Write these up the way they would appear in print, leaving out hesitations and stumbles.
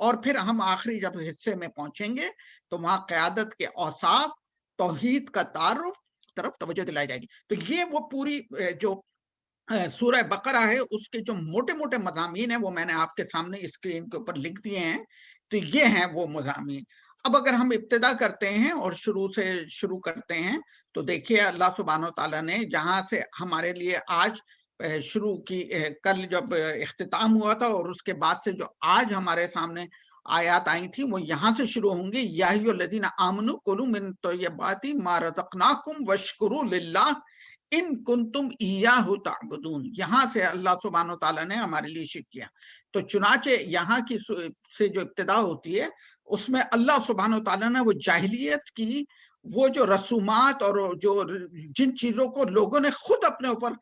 اور پھر ہم آخری جب حصے میں پہنچیں گے تو وہاں قیادت کے اوصاف، توحید کا تعارف طرف توجہ دلائی جائے گی۔ تو یہ وہ پوری جو سورہ بقرہ ہے اس کے جو موٹے موٹے مضامین ہیں وہ میں نے آپ کے سامنے اسکرین کے اوپر لکھ دیے ہیں۔ تو یہ ہیں وہ مضامین۔ اب اگر ہم ابتدا کرتے ہیں اور شروع کرتے ہیں تو دیکھیے اللہ سبحانہ و تعالیٰ نے جہاں سے ہمارے لیے آج شروع کی، کل جب اختتام ہوا تھا اور اس کے بعد سے جو آج ہمارے سامنے آیات آئی تھی وہ یہاں سے شروع ہوں گی۔ یا ایھا الذین آمنوا کلوا من طیبات ما رزقناکم واشکروا للہ ان کنتم ایاہ تعبدون۔ یہاں سے اللہ سبحانہ و تعالیٰ نے ہمارے لیے شروع کیا۔ تو چنانچہ یہاں کی سے جو ابتدا ہوتی ہے اس میں اللہ سبحانہ و تعالیٰ نے وہ جاہلیت کی وہ جو رسومات اور جو جن چیزوں کو لوگوں نے خود اپنے اوپر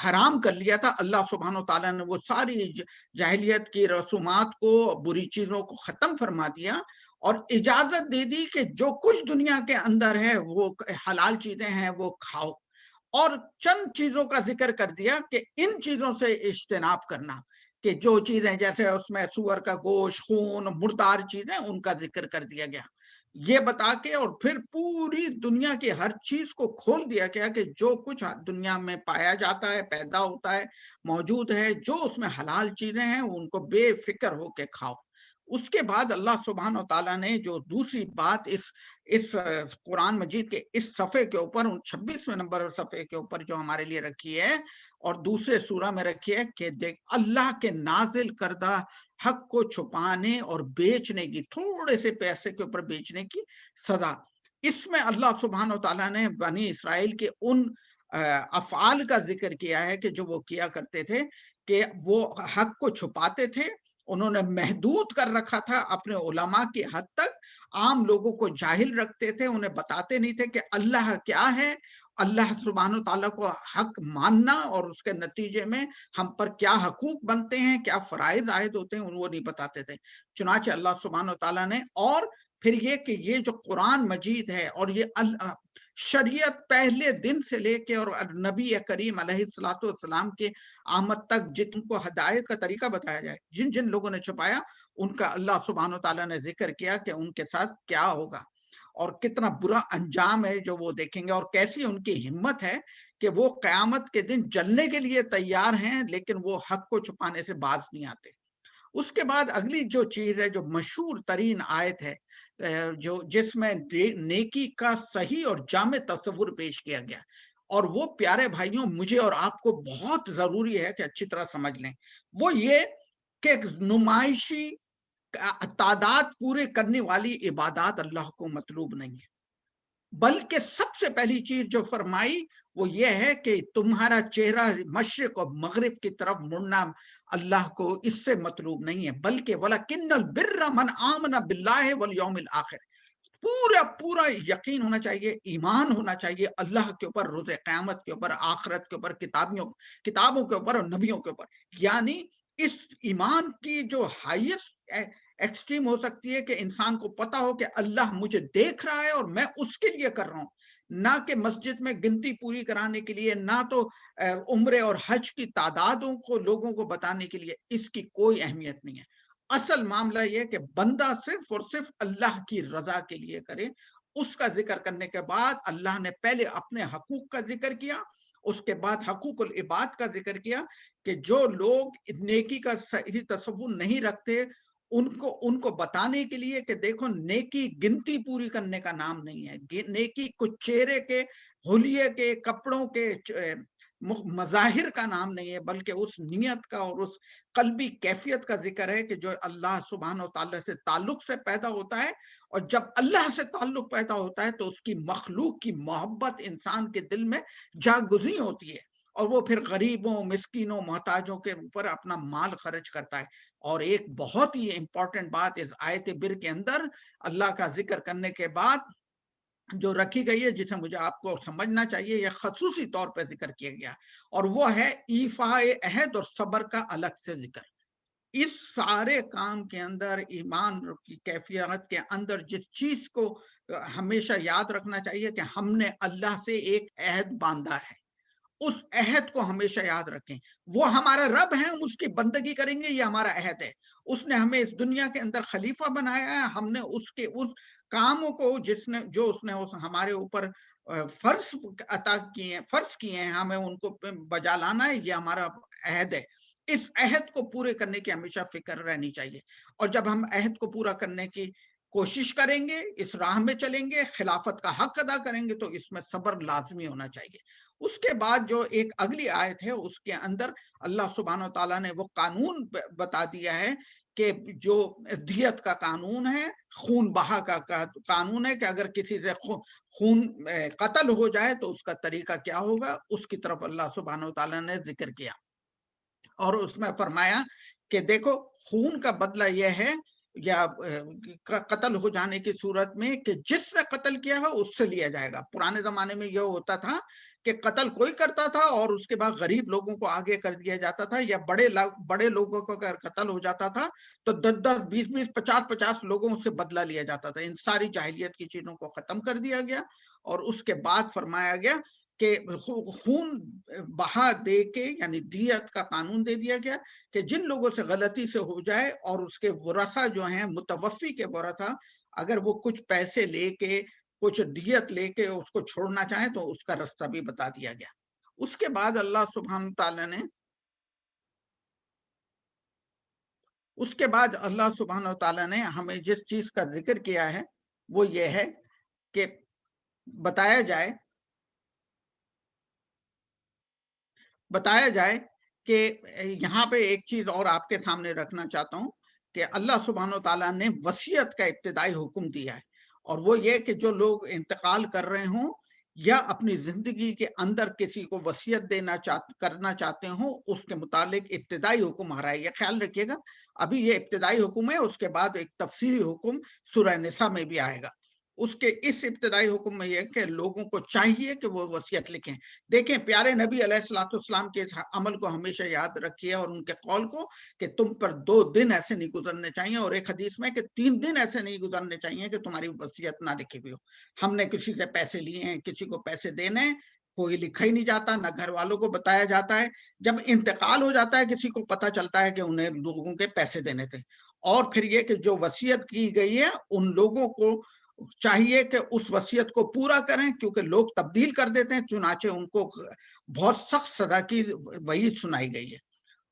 حرام کر لیا تھا، اللہ سبحانہ و تعالیٰ نے وہ ساری جاہلیت کی رسومات کو، بری چیزوں کو ختم فرما دیا اور اجازت دے دی کہ جو کچھ دنیا کے اندر ہے وہ حلال چیزیں ہیں وہ کھاؤ، اور چند چیزوں کا ذکر کر دیا کہ ان چیزوں سے اجتناب کرنا، کہ جو چیزیں جیسے اس میں سور کا گوشت، خون، مردار چیزیں، ان کا ذکر کر دیا گیا، یہ بتا کے اور پھر پوری دنیا کی ہر چیز کو کھول دیا گیا کہ جو کچھ دنیا میں پایا جاتا ہے، پیدا ہوتا ہے، موجود ہے، جو اس میں حلال چیزیں ہیں ان کو بے فکر ہو کے کھاؤ۔ اس کے بعد اللہ سبحانہ و تعالیٰ نے جو دوسری بات اس قرآن مجید کے اس صفحے کے اوپر، 26ویں نمبر صفحے کے اوپر جو ہمارے لیے رکھی ہے اور دوسرے سورہ میں رکھی ہے کہ دیکھ اللہ کے نازل کردہ حق کو چھپانے اور بیچنے کی، تھوڑے سے پیسے کے اوپر بیچنے کی سزا، اس میں اللہ سبحانہ و تعالیٰ نے بنی اسرائیل کے ان افعال کا ذکر کیا ہے کہ جو وہ کیا کرتے تھے کہ وہ حق کو چھپاتے تھے، انہوں نے محدود کر رکھا تھا اپنے علماء کی حد تک، عام لوگوں کو جاہل رکھتے تھے، انہیں بتاتے نہیں تھے کہ اللہ کیا ہے، اللہ سبحانہ تعالیٰ کو حق ماننا اور اس کے نتیجے میں ہم پر کیا حقوق بنتے ہیں، کیا فرائض عائد ہوتے ہیں، وہ نہیں بتاتے تھے۔ چنانچہ اللہ سبحانہ تعالیٰ نے، اور پھر یہ کہ یہ جو قرآن مجید ہے اور یہ شریعت پہلے دن سے لے کے اور نبی کریم علیہ الصلوۃ والسلام کے آمد تک جن کو ہدایت کا طریقہ بتایا جائے، جن جن لوگوں نے چھپایا ان کا اللہ سبحانہ تعالیٰ نے ذکر کیا کہ ان کے ساتھ کیا ہوگا اور کتنا برا انجام ہے جو وہ دیکھیں گے، اور کیسی ان کی ہمت ہے کہ وہ قیامت کے دن جلنے کے لیے تیار ہیں لیکن وہ حق کو چھپانے سے باز نہیں آتے۔ اس کے بعد اگلی جو چیز ہے، جو مشہور ترین آیت ہے، جس میں نیکی کا صحیح اور جامع تصور پیش کیا گیا، اور وہ پیارے بھائیوں مجھے اور آپ کو بہت ضروری ہے کہ اچھی طرح سمجھ لیں، وہ یہ کہ نمائشی تعداد پورے کرنے والی عبادات اللہ کو مطلوب نہیں ہے، بلکہ سب سے پہلی چیز جو فرمائی وہ یہ ہے کہ تمہارا چہرہ مشرق اور مغرب کی طرف مڑنا اللہ کو اس سے مطلوب نہیں ہے، بلکہ وَلَكِنَّ الْبِرَّ مَنْ آمَنَ بِاللَّهِ وَالْيَوْمِ الْآخِرِ، پورا یقین ہونا چاہیے، ایمان ہونا چاہیے اللہ کے اوپر، روز قیامت کے اوپر، آخرت کے اوپر، کتابوں کے اوپر اور نبیوں کے اوپر۔ یعنی اس ایمان کی جو ہائیسٹ ایکسٹریم ہو سکتی ہے کہ انسان کو پتا ہو کہ اللہ مجھے دیکھ رہا ہے اور میں اس کے لیے کر رہا ہوں، نہ کہ مسجد میں گنتی پوری کرانے کے لیے، نہ تو عمرے اور حج کی تعدادوں کو لوگوں کو بتانے کے لیے، اس کی کوئی اہمیت نہیں ہے۔ اصل معاملہ یہ کہ بندہ صرف اور صرف اللہ کی رضا کے لیے کرے۔ اس کا ذکر کرنے کے بعد اللہ نے پہلے اپنے حقوق کا ذکر کیا، اس کے بعد حقوق العباد کا ذکر کیا کہ جو لوگ نیکی کا صحیح تصور نہیں رکھتے ان کو بتانے کے لیے کہ دیکھو نیکی گنتی پوری کرنے کا نام نہیں ہے، نیکی کچھ چہرے کے، حلیے کے، کپڑوں کے، مظاہر کا نام نہیں ہے، بلکہ اس نیت کا اور اس قلبی کیفیت کا ذکر ہے کہ جو اللہ سبحانہ و تعالیٰ سے تعلق سے پیدا ہوتا ہے، اور جب اللہ سے تعلق پیدا ہوتا ہے تو اس کی مخلوق کی محبت انسان کے دل میں جاگزیں ہوتی ہے، اور وہ پھر غریبوں، مسکینوں، محتاجوں کے اوپر اپنا مال خرچ کرتا ہے۔ اور ایک بہت ہی امپورٹنٹ بات اس آیت بر کے اندر اللہ کا ذکر کرنے کے بعد جو رکھی گئی ہے، جسے مجھے آپ کو سمجھنا چاہیے، یہ خصوصی طور پہ ذکر کیا گیا، اور وہ ہے ایفاء عہد اور صبر کا الگ سے ذکر۔ اس سارے کام کے اندر، ایمان کی کیفیت کے اندر، جس چیز کو ہمیشہ یاد رکھنا چاہیے کہ ہم نے اللہ سے ایک عہد باندھا ہے، اس عہد کو ہمیشہ یاد رکھیں. وہ ہمارا رب ہے, ہم اس کی بندگی کریں گے, یہ ہمارا عہد ہے. اس نے ہمیں اس دنیا کے اندر خلیفہ بنایا ہے, ہم نے اس کے اس کاموں کو جو اس نے ہمارے اوپر فرض عطا کیے ہیں, فرض کیے ہیں, ہمیں ان کو بجا لانا ہے, یہ ہمارا عہد ہے. اس عہد کو پورے کرنے کی ہمیشہ فکر رہنی چاہیے. اور جب ہم عہد کو پورا کرنے کی کوشش کریں گے, اس راہ میں چلیں گے, خلافت کا حق ادا کریں گے, تو اس میں صبر لازمی ہونا چاہیے. اس کے بعد جو ایک اگلی آیت ہے, اس کے اندر اللہ سبحانہ و تعالیٰ نے وہ قانون بتا دیا ہے کہ جو دیت کا قانون ہے, خون بہا کا قانون ہے, کہ اگر کسی سے خون قتل ہو جائے تو اس کا طریقہ کیا ہوگا, اس کی طرف اللہ سبحانہ و تعالیٰ نے ذکر کیا. اور اس میں فرمایا کہ دیکھو, خون کا بدلہ یہ ہے یا قتل ہو جانے کی صورت میں کہ جس نے قتل کیا ہے اس سے لیا جائے گا. پرانے زمانے میں یہ ہوتا تھا کہ قتل کوئی کرتا تھا اور اس کے بعد غریب لوگوں کو آگے کر دیا جاتا تھا, یا بڑے لوگوں کو اگر قتل ہو جاتا تھا تو 10-10, 20-20, 50-50 لوگوں سے بدلہ لیا جاتا تھا. ان ساری جاہلیت کی چیزوں کو ختم کر دیا گیا, اور اس کے بعد فرمایا گیا کہ خون بہا دے کے, یعنی دیت کا قانون دے دیا گیا کہ جن لوگوں سے غلطی سے ہو جائے اور اس کے ورثہ جو ہیں, متوفی کے ورثہ, اگر وہ کچھ پیسے لے کے, کچھ دیت لے کے اس کو چھوڑنا چاہیں تو اس کا راستہ بھی بتا دیا گیا. اس کے بعد اللہ سبحانہ تعالیٰ نے ہمیں جس چیز کا ذکر کیا ہے وہ یہ ہے کہ بتایا جائے کہ یہاں پہ ایک چیز اور آپ کے سامنے رکھنا چاہتا ہوں کہ اللہ سبحانہ تعالیٰ نے وصیت کا ابتدائی حکم دیا ہے, اور وہ یہ کہ جو لوگ انتقال کر رہے ہوں یا اپنی زندگی کے اندر کسی کو وصیت کرنا چاہتے ہوں, اس کے متعلق ابتدائی حکم آ رہا ہے. یہ خیال رکھیے گا, ابھی یہ ابتدائی حکم ہے, اس کے بعد ایک تفصیلی حکم سورہ نساء میں بھی آئے گا. اس ابتدائی حکم میں یہ کہ لوگوں کو چاہیے کہ وہ وصیت لکھیں. دیکھیں, پیارے نبی علیہ الصلوۃ والسلام کے اس عمل کو ہمیشہ یاد رکھیے, اور ان کے قول کو, کہ تم پر 2 دن ایسے نہیں گزرنے چاہیے, اور ایک حدیث میں کہ 3 دن ایسے نہیں گزرنے چاہیے کہ تمہاری وصیت نہ لکھی ہوئی ہو. ہم نے کسی سے پیسے لیے ہیں, کسی کو پیسے دینے, کوئی لکھا ہی نہیں جاتا, نہ گھر والوں کو بتایا جاتا ہے. جب انتقال ہو جاتا ہے کسی کو پتہ چلتا ہے کہ انہیں لوگوں کے پیسے دینے تھے. اور پھر یہ کہ جو وصیت کی گئی ہے ان لوگوں کو چاہیے کہ اس وصیت کو پورا کریں, کیونکہ لوگ تبدیل کر دیتے ہیں, چنانچہ ان کو بہت سخت سزا کی وعید سنائی گئی ہے.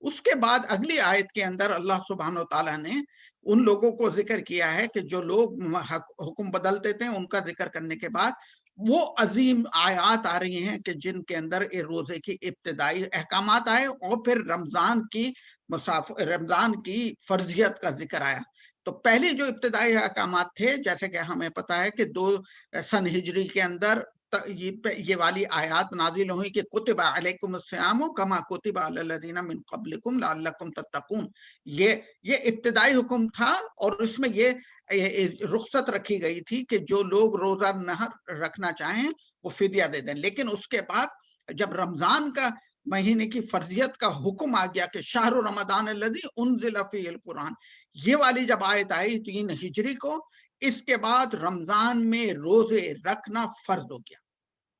اس کے بعد اگلی آیت کے اندر اللہ سبحانہ و تعالیٰ نے ان لوگوں کو ذکر کیا ہے کہ جو لوگ حکم بدلتے تھے, ان کا ذکر کرنے کے بعد وہ عظیم آیات آ رہی ہیں کہ جن کے اندر روزے کی ابتدائی احکامات آئے, اور پھر رمضان کی فرضیت کا ذکر آیا. تو پہلے جو ابتدائی احکامات تھے, جیسے کہ ہمیں پتا ہے کہ 2 سن ہجری کے اندر یہ والی آیات نازل ہوئی کہ کتب علیکم الصیام کما کتب علی الذین من قبلکم لعلکم تتقون. یہ ابتدائی حکم تھا, اور اس میں یہ رخصت رکھی گئی تھی کہ جو لوگ روزہ نہ رکھنا چاہیں وہ فدیہ دے دیں. لیکن اس کے بعد جب رمضان کا مہینے کی فرضیت کا حکم آ گیا کہ شہر رمضان الذی انزل فیہ القرآن, یہ والی جب آیت آئی 3 ہجری کو, اس کے بعد رمضان میں روزے رکھنا فرض ہو گیا,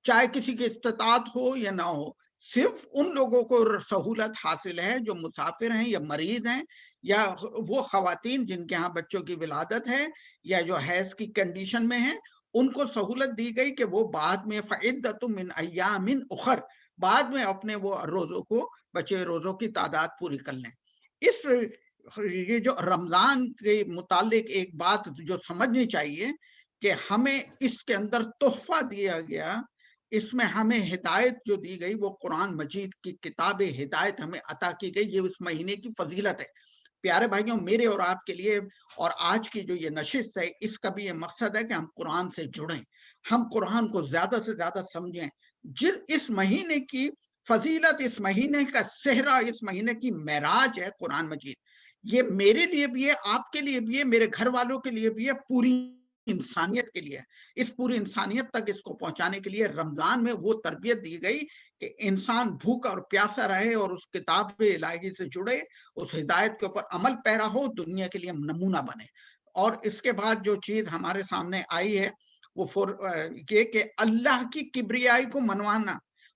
چاہے کسی کی استطاعت ہو یا نہ ہو. صرف ان لوگوں کو سہولت حاصل ہے جو مسافر ہیں یا مریض ہیں, یا وہ خواتین جن کے ہاں بچوں کی ولادت ہے, یا جو حیض کی کنڈیشن میں ہیں, ان کو سہولت دی گئی کہ وہ بعد میں فعدۃ من ایام اخر, بعد میں اپنے وہ روزوں کو, بچے روزوں کی تعداد پوری کر لیں. یہ جو رمضان کے متعلق ایک بات جو سمجھنی چاہیے کہ ہمیں اس کے اندر تحفہ دیا گیا, اس میں ہمیں ہدایت جو دی گئی وہ قرآن مجید کی کتاب ہدایت ہمیں عطا کی گئی, یہ اس مہینے کی فضیلت ہے. پیارے بھائیوں, میرے اور آپ کے لیے اور آج کی جو یہ نشست ہے, اس کا بھی یہ مقصد ہے کہ ہم قرآن سے جڑیں, ہم قرآن کو زیادہ سے زیادہ سمجھیں. اس مہینے کی فضیلت, اس مہینے کا صحرا, اس مہینے کی معراج ہے قرآن مجید. یہ میرے لیے بھی ہے, آپ کے لیے بھی ہے, میرے گھر والوں کے لیے بھی ہے, پوری انسانیت کے لیے. اس پوری انسانیت تک اس کو پہنچانے کے لیے رمضان میں وہ تربیت دی گئی کہ انسان بھوکا اور پیاسا رہے اور اس کتاب الہی سے جڑے, اس ہدایت کے اوپر عمل پیرا ہو, دنیا کے لیے نمونہ بنے. اور اس کے بعد جو چیز ہمارے سامنے آئی ہے وہ یہ کہ اللہ کی کبریائی کو منوانا,